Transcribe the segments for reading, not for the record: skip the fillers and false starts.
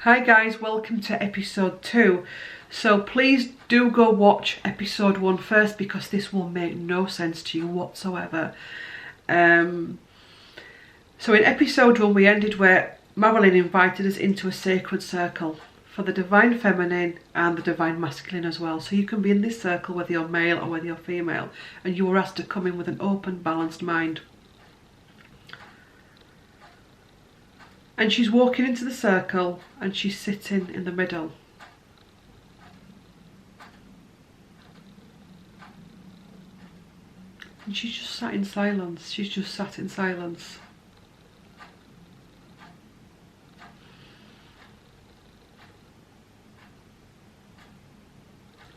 Hi guys, welcome to episode 2. So please do go watch episode 1 first, because this will make no sense to you whatsoever. So in episode 1 we ended where Marilyn invited us into a sacred circle for the divine feminine and the divine masculine as well. So you can be in this circle whether you're male or whether you're female, and you were asked to come in with an open, balanced mind. And she's walking into the circle and she's sitting in the middle. And she's just sat in silence. She's just sat in silence.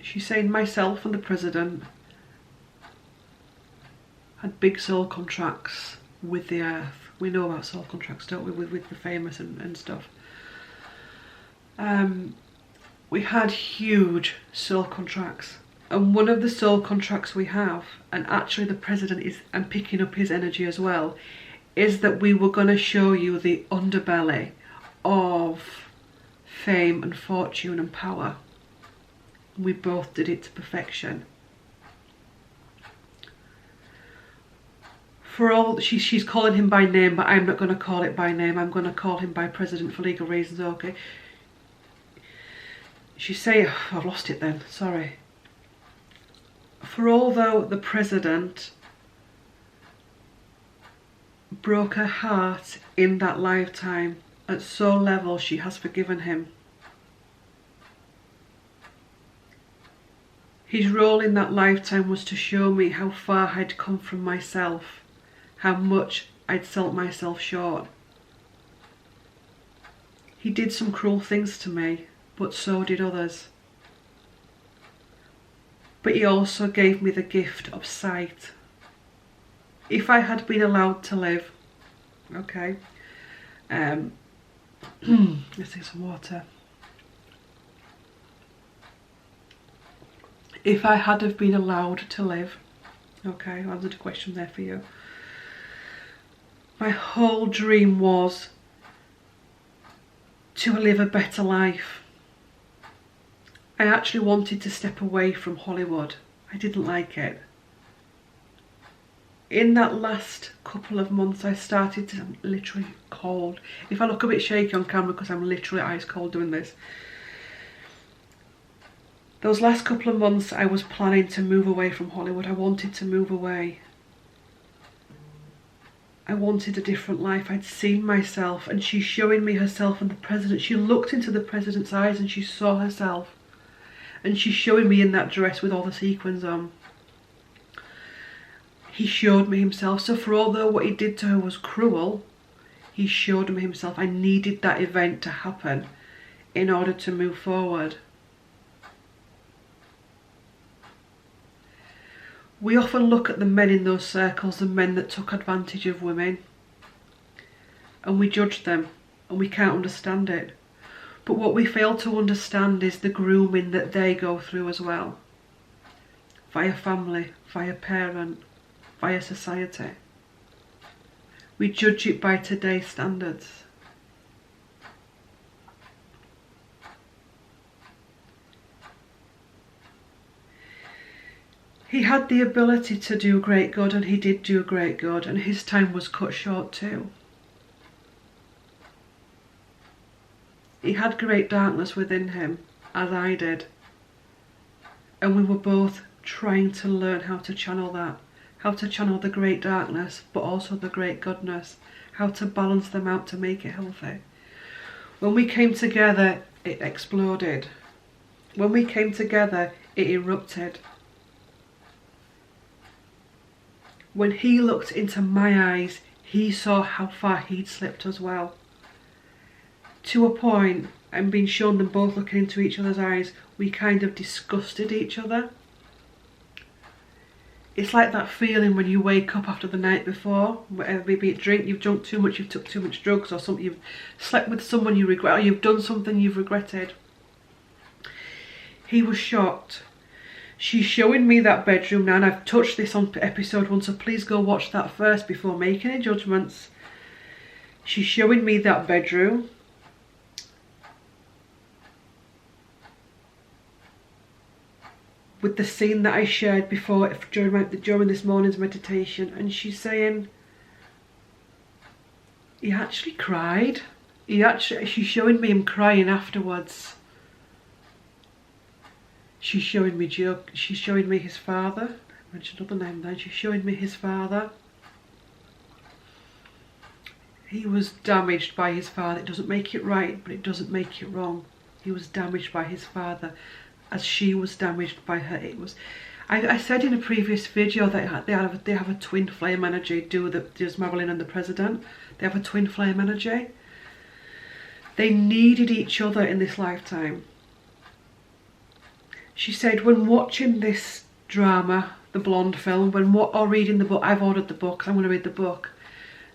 She's saying, myself and the president had big soul contracts with the earth. We know about soul contracts, don't we, with the famous and stuff. We had huge soul contracts, and one of the soul contracts we have, and actually the president is, and picking up his energy as well, is that we were going to show you the underbelly of fame and fortune and power. We both did it to perfection. For all, she's calling him by name, but I'm not going to call it by name. I'm going to call him by president for legal reasons, okay? She's saying, oh, I've lost it then, sorry. For although the president broke her heart in that lifetime, at soul level she has forgiven him. His role in that lifetime was to show me how far I'd come from myself, how much I'd sold myself short. He did some cruel things to me, but so did others. But he also gave me the gift of sight. If I had been allowed to live, okay, let's take some water. If I had have been allowed to live, okay, I'll answer the question there for you. My whole dream was to live a better life. I actually wanted to step away from Hollywood. I didn't like it. In that last couple of months I started to, I'm literally cold. If I look a bit shaky on camera because I'm literally ice cold doing this. Those last couple of months I was planning to move away from Hollywood. I wanted to move away. I wanted a different life. I'd seen myself, and she's showing me herself and the president. She looked into the president's eyes and she saw herself. And she's showing me in that dress with all the sequins on. He showed me himself. So for although what he did to her was cruel, he showed me himself. I needed that event to happen in order to move forward. We often look at the men in those circles, the men that took advantage of women, and we judge them, and we can't understand it. But what we fail to understand is the grooming that they go through as well. Via family, via parent, via society. We judge it by today's standards. He had the ability to do great good, and he did do great good, and his time was cut short too. He had great darkness within him, as I did. And we were both trying to learn how to channel that. How to channel the great darkness, but also the great goodness. How to balance them out to make it healthy. When we came together, it exploded. When we came together, it erupted. When he looked into my eyes, he saw how far he'd slipped as well. To a point, and being shown them both looking into each other's eyes, we kind of disgusted each other. It's like that feeling when you wake up after the night before, maybe it drink, you've drunk too much, you've took too much drugs, or something, you've slept with someone you regret, or you've done something you've regretted. He was shocked. She's showing me that bedroom now, and I've touched this on episode 1, so please go watch that first before making any judgments. She's showing me that bedroom. with the scene that I shared before during this morning's meditation, and she's saying he actually cried. She's showing me him crying afterwards. She's showing me his father. I mentioned another name then. She's showing me his father. He was damaged by his father. It doesn't make it right, but it doesn't make it wrong. He was damaged by his father, as she was damaged by her. I said in a previous video that they have a twin flame energy. Does Marilyn and the President? They have a twin flame energy. They needed each other in this lifetime. She said when watching this drama, the Blonde film, or reading the book, I've ordered the book, I'm going to read the book,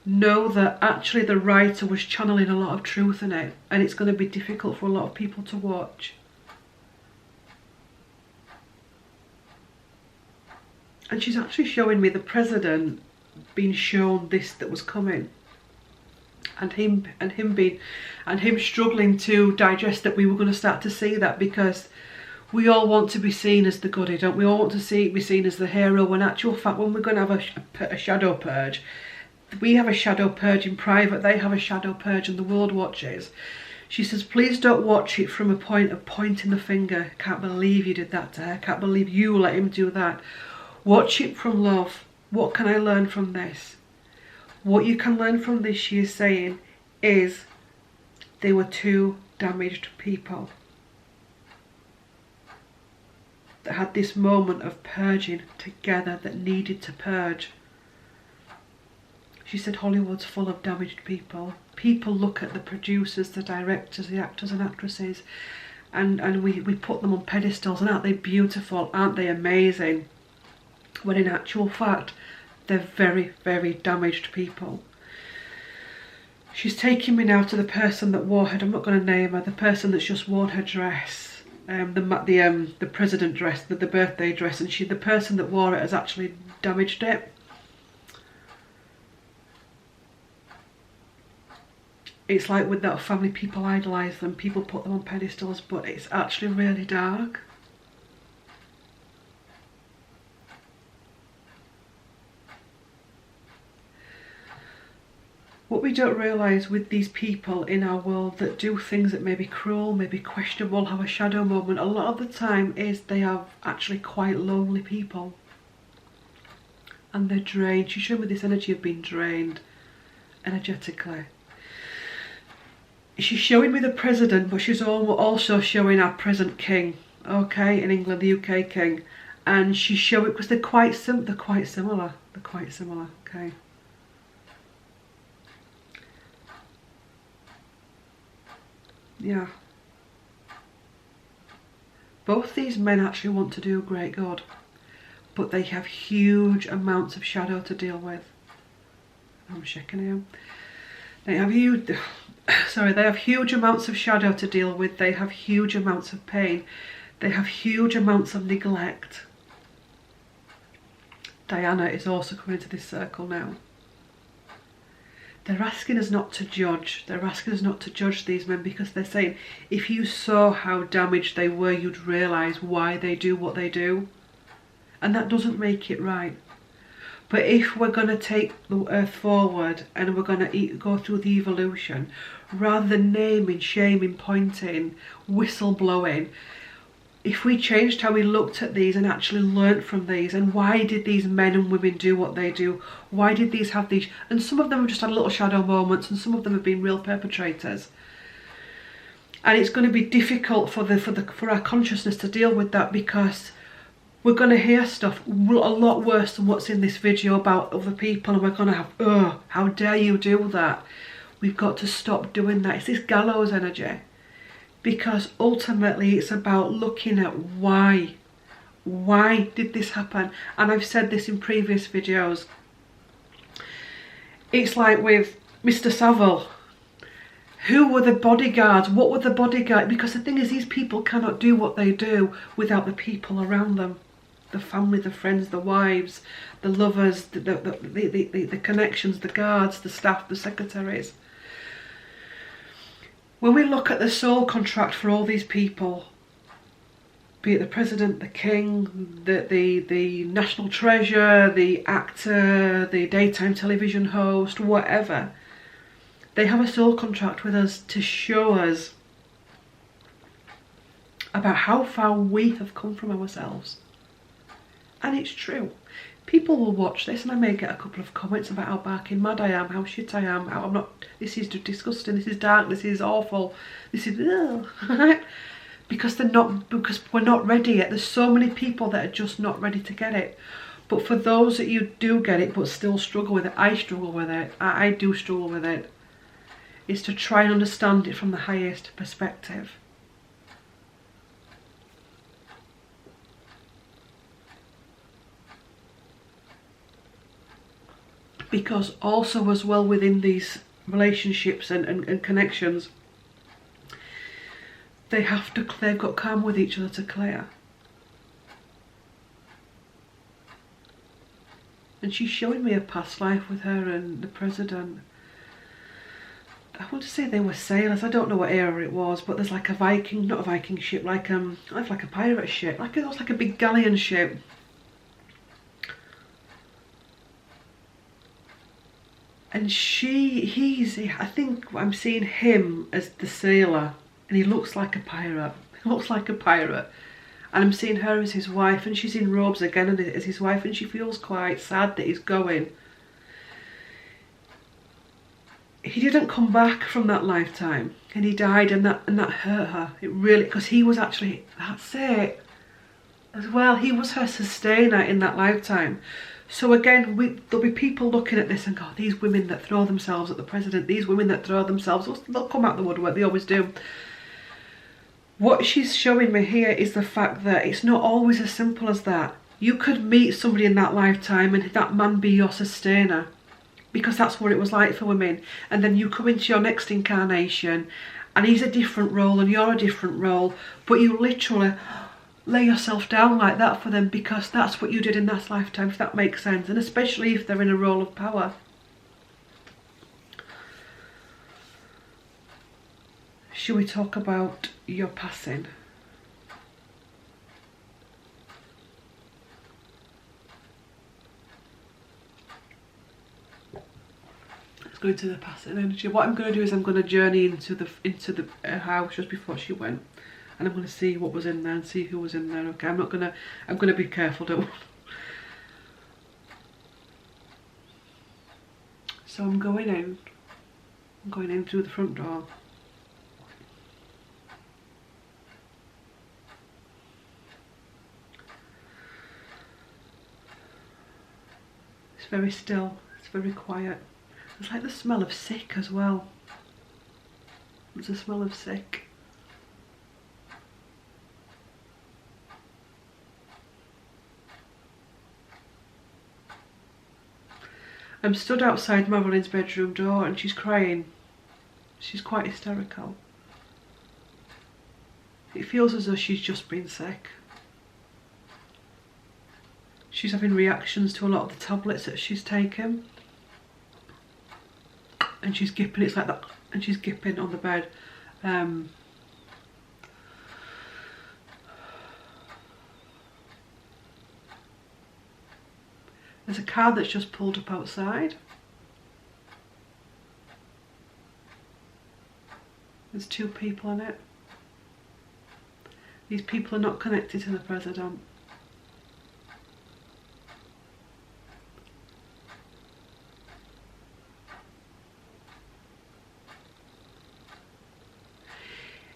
know that actually the writer was channeling a lot of truth in it, and it's going to be difficult for a lot of people to watch. And she's actually showing me the President being shown this that was coming, and him struggling to digest that we were going to start to see that, because we all want to be seen as the goodie, don't we? All want to be seen as the hero. When actual fact, when we're going to have a shadow purge, we have a shadow purge in private, they have a shadow purge and the world watches. She says, please don't watch it from a point of pointing the finger. Can't believe you did that to her. Can't believe you let him do that. Watch it from love. What can I learn from this? What you can learn from this, she is saying, is they were two damaged people that had this moment of purging together, that needed to purge. She said Hollywood's full of damaged people. People look at the producers, the directors, the actors and actresses, and we put them on pedestals, and aren't they beautiful, aren't they amazing? When in actual fact, they're very, very damaged people. She's taking me now to the person that wore her, I'm not going to name her, the person that's just worn her dress. The president dress, the birthday dress, and the person that wore it has actually damaged it. It's like with that family, people idolise them, people put them on pedestals, but it's actually really dark. What we don't realise with these people in our world that do things that may be cruel, may be questionable, have a shadow moment, a lot of the time is they are actually quite lonely people. And they're drained. She's showing me this energy of being drained energetically. She's showing me the President, but she's also showing our present king, okay, in England, the UK king. And she's showing, because they're quite similar, okay. Yeah. Both these men actually want to do great good, but they have huge amounts of shadow to deal with. I'm shaking him. They have huge amounts of shadow to deal with. They have huge amounts of pain. They have huge amounts of neglect. Diana is also coming into this circle now. They're asking us not to judge. They're asking us not to judge these men, because they're saying if you saw how damaged they were, you'd realise why they do what they do. And that doesn't make it right. But if we're going to take the earth forward and we're going to go through the evolution, rather than naming, shaming, pointing, whistle blowing, if we changed how we looked at these and actually learnt from these, and why did these men and women do what they do? Why did these have these? And some of them have just had little shadow moments, and some of them have been real perpetrators. And it's going to be difficult for our consciousness to deal with that, because we're going to hear stuff a lot worse than what's in this video about other people, and we're going to have, oh, how dare you do that? We've got to stop doing that. It's this gallows energy. Because ultimately it's about looking at why. Why did this happen? And I've said this in previous videos. It's like with Mr. Savile. Who were the bodyguards? What were the bodyguards? Because the thing is, these people cannot do what they do without the people around them. The family, the friends, the wives, the lovers, the connections, the guards, the staff, the secretaries. When we look at the soul contract for all these people, be it the president, the king, the national treasure, the actor, the daytime television host, whatever. They have a soul contract with us to show us about how far we have come from ourselves. And it's true. People will watch this and I may get a couple of comments about how barking mad I am, how shit I am, how I'm not, this is disgusting, this is dark, this is awful, this is, because we're not ready yet. There's so many people that are just not ready to get it. But for those that you do get it but still struggle with it, I struggle with it, I do struggle with it, is to try and understand it from the highest perspective. Because also as well within these relationships and connections, they've got karma with each other to clear. And she's showing me a past life with her and the president. I want to say they were sailors, I don't know what era it was, but there's like a Viking, not a Viking ship, like a pirate ship, like it looks like a big galleon ship. And I think I'm seeing him as the sailor, and he looks like a pirate. He looks like a pirate. And I'm seeing her as his wife, and she's in robes again as his wife, and she feels quite sad that he's going. He didn't come back from that lifetime, and he died, and that hurt her. It really, because he was actually, that's it, as well. He was her sustainer in that lifetime. So again, there'll be people looking at this and go, these women that throw themselves at the president, these women that throw themselves, they'll come out the woodwork, they always do. What she's showing me here is the fact that it's not always as simple as that. You could meet somebody in that lifetime and that man be your sustainer, because that's what it was like for women. And then you come into your next incarnation and he's a different role and you're a different role, but you literally lay yourself down like that for them because that's what you did in that lifetime, if that makes sense, and especially if they're in a role of power. Should we talk about your passing? Let's go into the passing energy. What I'm going to do is I'm going to journey into the house just before she went. And I'm going to see what was in there and see who was in there. Okay, I'm going to be careful, don't I? So I'm going in. I'm going in through the front door. It's very still. It's very quiet. There's like the smell of sick as well. There's a smell of sick. I'm stood outside Marilyn's bedroom door and she's crying. She's quite hysterical. It feels as though she's just been sick. She's having reactions to a lot of the tablets that she's taken. And she's gipping, it's like that, and she's gipping on the bed. There's a car that's just pulled up outside. There's 2 people in it. These people are not connected to the president.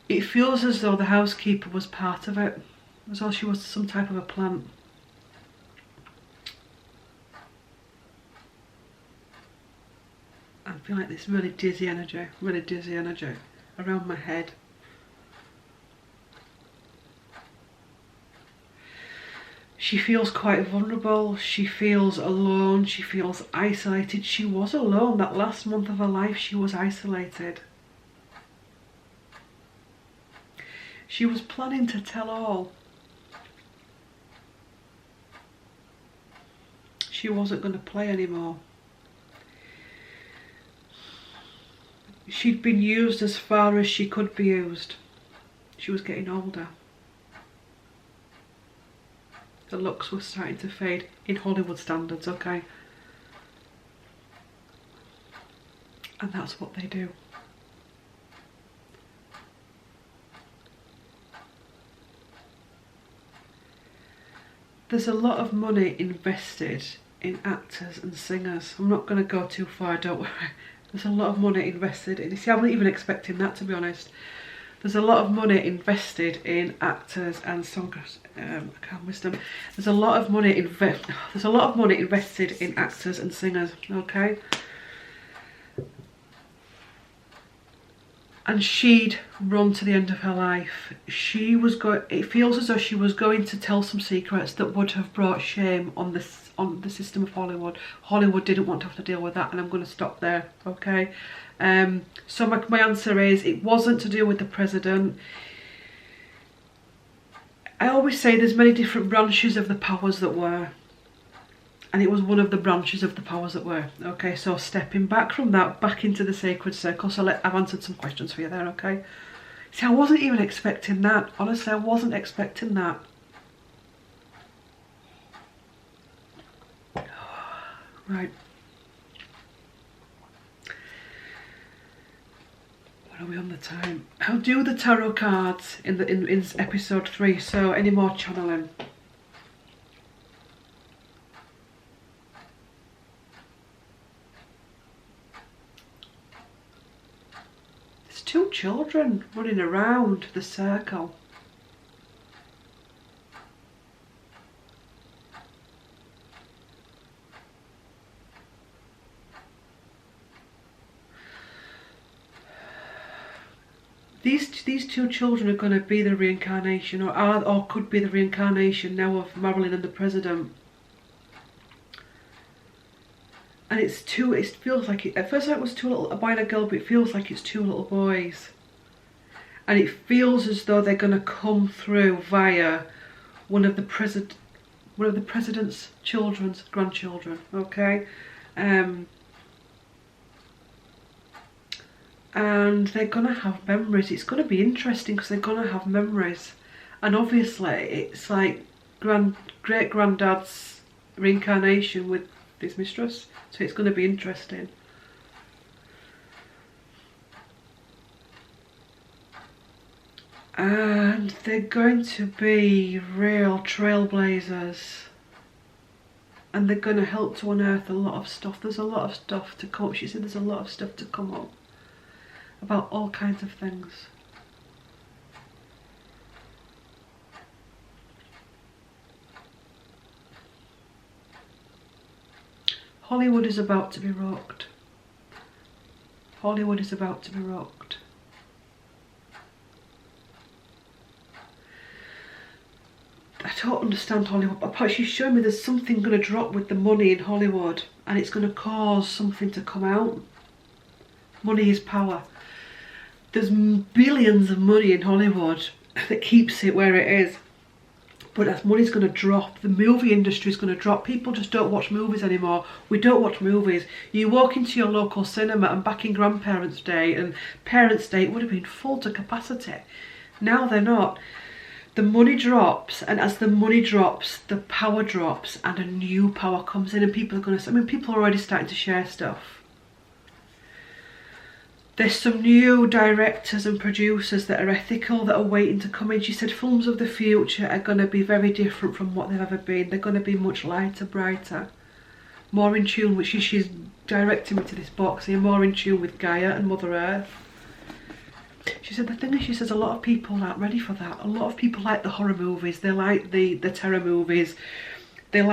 It feels as though the housekeeper was part of it, as though she was some type of a plant. I feel like this really dizzy energy around my head. She feels quite vulnerable, she feels alone, she feels isolated. She was alone. That last month of her life she was isolated. She was planning to tell all. She wasn't going to play anymore. She'd been used as far as she could be used. She was getting older. The looks were starting to fade in Hollywood standards, okay? And that's what they do. There's a lot of money invested in actors and singers. I'm not going to go too far, don't worry. There's a lot of money invested in, you see, I wasn't even expecting that, to be honest. There's a lot of money invested in actors and songwriters. I can't wisdom. There's a lot of money invested in actors and singers, okay? And she'd run to the end of her life. She was going. It feels as though she was going to tell some secrets that would have brought shame on the system of Hollywood. Hollywood didn't want to have to deal with that, and I'm going to stop there. Okay. So my answer is it wasn't to do with the president. I always say there's many different branches of the powers that were. And it was one of the branches of the powers that were. Okay, so stepping back from that, back into the sacred circle. So I've answered some questions for you there, okay? See, I wasn't even expecting that. Honestly, I wasn't expecting that. Right. What are we on the time? I'll do the tarot cards in episode 3. So any more channeling? Two children running around the circle. These two children are going to be the reincarnation, or could be the reincarnation now of Marilyn and the president. And it feels like at first it was a boy and a girl, but it feels like it's two little boys. And it feels as though they're going to come through via one of the president's grandchildren, okay? And they're going to have memories. It's going to be interesting because they're going to have memories. And obviously it's like great-granddad's reincarnation with his mistress. So it's going to be interesting. And they're going to be real trailblazers. And they're going to help to unearth a lot of stuff. There's a lot of stuff to come up. She said there's a lot of stuff to come up about all kinds of things. Hollywood is about to be rocked. Hollywood is about to be rocked. I don't understand Hollywood, but she's showing me there's something going to drop with the money in Hollywood and it's going to cause something to come out. Money is power. There's billions of money in Hollywood that keeps it where it is. But as money's going to drop, the movie industry is going to drop. People just don't watch movies anymore. We don't watch movies. You walk into your local cinema, and back in Grandparents' Day and Parents' Day, it would have been full to capacity. Now they're not. The money drops, and as the money drops, the power drops, and a new power comes in, and people are going to... I mean, people are already starting to share stuff. There's some new directors and producers that are ethical that are waiting to come in. She said films of the future are going to be very different from what they've ever been. They're going to be much lighter, brighter, more in tune with... She's directing me to this box here, more in tune with Gaia and Mother Earth. She said the thing is, she says a lot of people aren't ready for that. A lot of people like the horror movies. They like the terror movies. They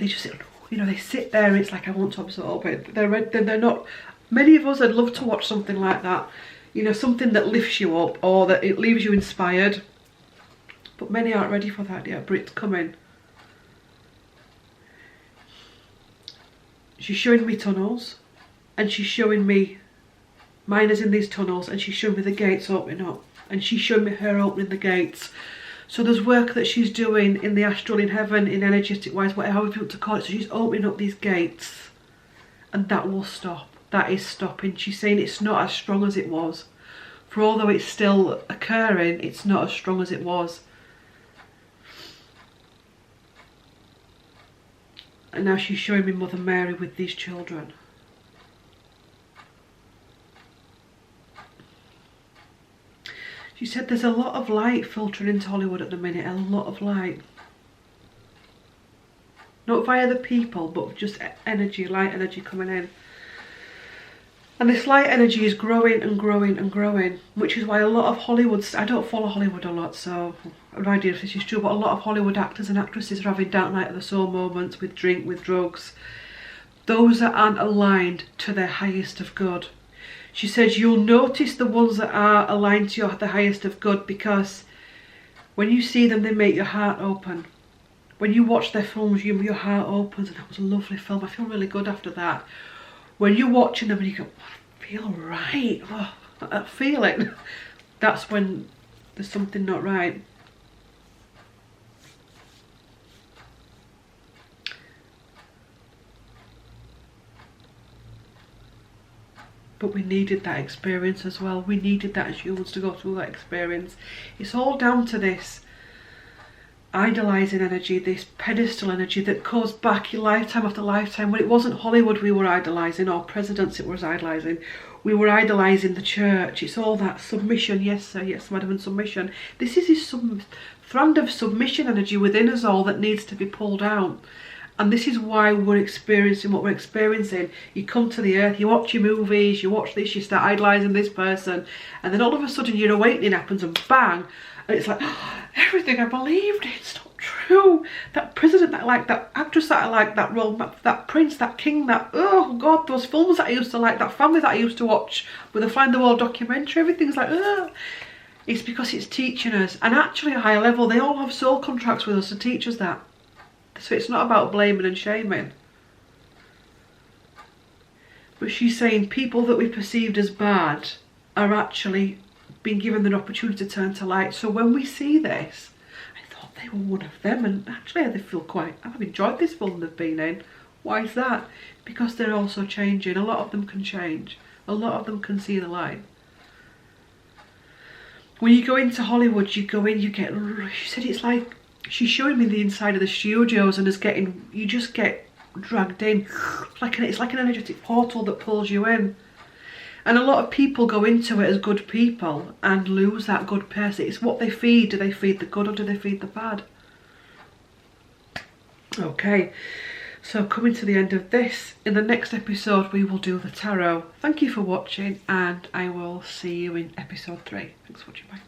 just, you know, they sit there and it's like, I want to absorb it. They're not... Many of us would love to watch something like that, you know, something that lifts you up or that it leaves you inspired. But many aren't ready for that yet, but it's coming. She's showing me tunnels, and she's showing me miners in these tunnels, and she's showing me the gates opening up, and she's showing me her opening the gates. So there's work that she's doing in the astral, in heaven, in energetic wise, whatever you want to call it. So she's opening up these gates, and that will stop. That is stopping. She's saying it's not as strong as it was. For although it's still occurring, it's not as strong as it was. And now she's showing me Mother Mary with these children. She said there's a lot of light filtering into Hollywood at the minute, a lot of light. Not via the people, but just energy, light energy coming in. And this light energy is growing and growing and growing, which is why a lot of Hollywood, I don't follow Hollywood a lot, so I have no idea if this is true, but a lot of Hollywood actors and actresses are having dark night of the soul moments with drink, with drugs. Those that aren't aligned to their highest of good. She says you'll notice the ones that are aligned to the highest of good, because when you see them, they make your heart open. When you watch their films, your heart opens, and that was a lovely film. I feel really good after that. When you're watching them and you go, I feel right, oh, that feeling, that's when there's something not right. But we needed that experience as well. We needed that as humans to go through that experience. It's all down to this idolising energy, this pedestal energy that goes back lifetime after lifetime. When it wasn't Hollywood we were idolising, or presidents it was idolising. We were idolising the church. It's all that submission, yes sir, yes madam, and submission. This is this strand of submission energy within us all that needs to be pulled out. And this is why we're experiencing what we're experiencing. You come to the earth, you watch your movies, you watch this, you start idolising this person, and then all of a sudden your awakening happens and bang, and it's like, oh, everything I believed in, it's not true. That president that I like, that actress that I like, that role, that prince, that king, that, oh God, those films that I used to like, that family that I used to watch with the Find the World documentary, everything's like, oh. It's because it's teaching us. And actually at a higher level, they all have soul contracts with us to teach us that. So it's not about blaming and shaming. But she's saying people that we perceived as bad are actually being given an opportunity to turn to light. So when we see this, I thought they were one of them, and actually they feel quite, I've enjoyed this film they've been in. Why is that? Because they're also changing. A lot of them can change. A lot of them can see the light. When you go into Hollywood, you go in, you get, she said it's like, she's showing me the inside of the studios, and you just get dragged in. It's like an energetic portal that pulls you in. And a lot of people go into it as good people and lose that good person. It's what they feed. Do they feed the good or do they feed the bad? Okay, so coming to the end of this, in the next episode we will do the tarot. Thank you for watching, and I will see you in episode 3. Thanks for watching, bye.